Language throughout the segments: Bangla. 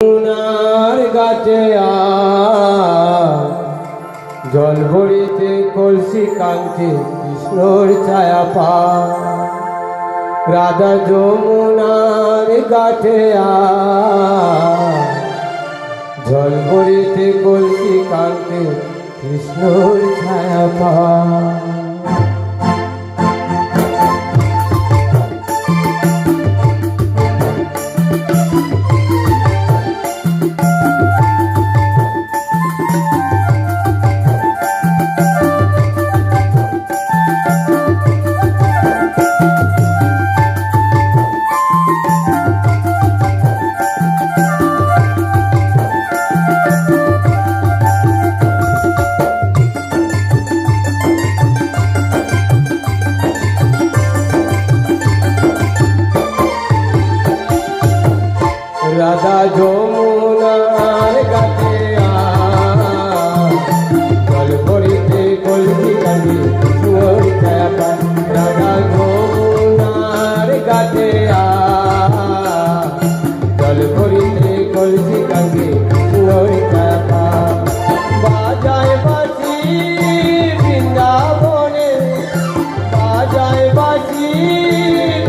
যমুনার গাছে জল ভরিতে কলসি কাঙ্ক্ষে কৃষ্ণর ছায়া পা। রাধা যমুনার গাছে জল ভরিতে কলসি কাঙ্ক্ষে কৃষ্ণর ছায়া পা। রাধা যমুনার গাছে জল ভরিতে কলসি কাঙ্ক্ষে কৃষ্ণর ছায়া পা। রাধা যমুনার গাছে জল ভরিতে কলসি কাঙ্ক্ষে কৃষ্ণর ছায়া পা। বাজায় বাঁশি বৃন্দাবনে, বাজায় বাঁশি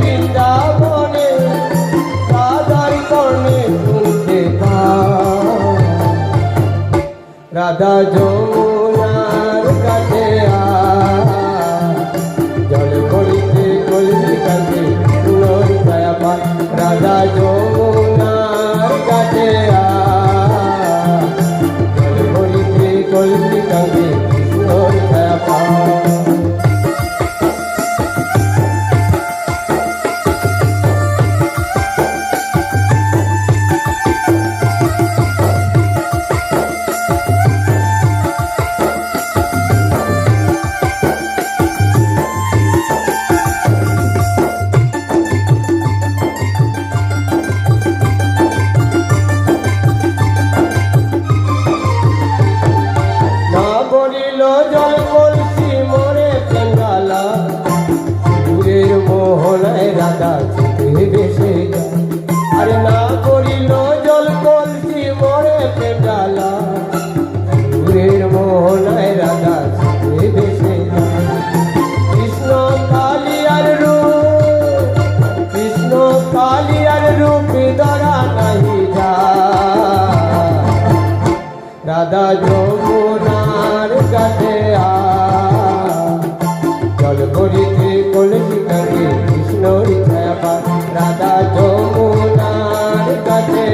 বৃন্দাবনে, রাধার কর্ণে শুনতে রাধা যমুনার কাছে জল ভরিতে কলসি কাঙ্ক্ষে কৃষ্ণর ছায়া পা। রাধা যমুনার কাছে জল ভরিতে কলসি কাঙ্ক্ষে কৃষ্ণর ছায়া পা। জল কলসি মোরে প্রেমডালা, সুরের মোহনায় রাধা চিতে বেশে যায়। আরে না করিল জল কলসি মোরে প্রেমডালা, সুরের মোহনায় রাধা চিতে বেশে যায়। কৃষ্ণ কালিয়ার রূপ, কৃষ্ণ কালিয়ার রূপ ধরা নাহি যায়। রাধা যমুনার গাছে জল ভরিতে কলসি কাঙ্ক্ষে কৃষ্ণর ছায়া পা। রাধা যমুনার গাছে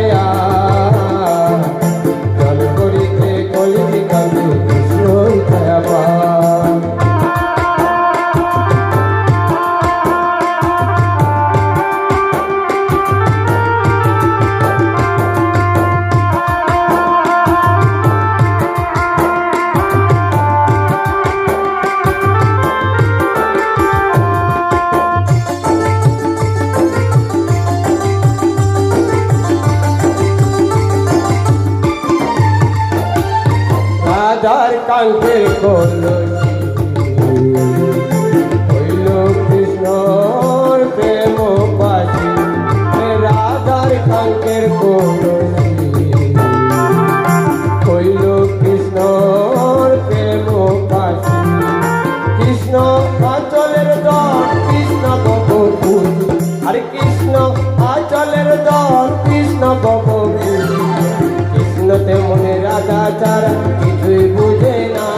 জল ভরিতে কলসি কাঙ্ক্ষে কৃষ্ণর ছায়া পা। রাধার কাঙ্ক্ষের কলসি হইল কৃষ্ণর প্রেম পাশি। রাধার কাঙ্ক্ষের কলসি হইল কৃষ্ণর প্রেম পাশি। কৃষ্ণ আঁচলের দল কৃষ্ণ বপুর, আরে কৃষ্ণ আঁচলের দল কৃষ্ণ বপুর। কৃষ্ণ তেমনি রাধা ছাড়া কিছুই বুঝে না।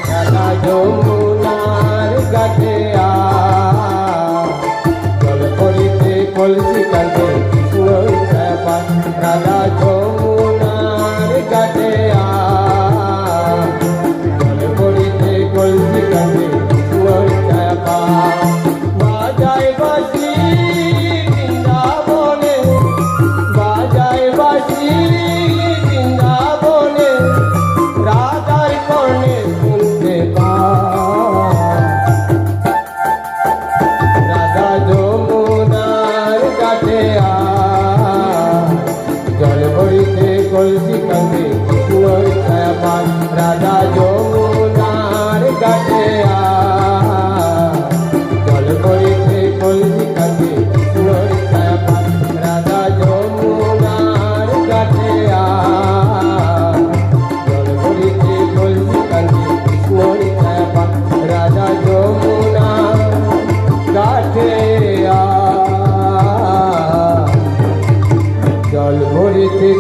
রাধা যমুনার গাছে জল ভরিতে কলসি কাঙ্ক্ষে কৃষ্ণর ছায়া পা। রাধা যমুনার গাছে জল ভরিতে কলসি কাঙ্ক্ষে কৃষ্ণর ছায়া পা। বাজায় বাঁশি বৃন্দাবনে, বাজায় বাঁশি বৃন্দাবনে, রাধা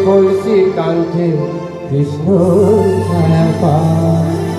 কলসি কাঁধে কৃষ্ণ ছায়া পায়।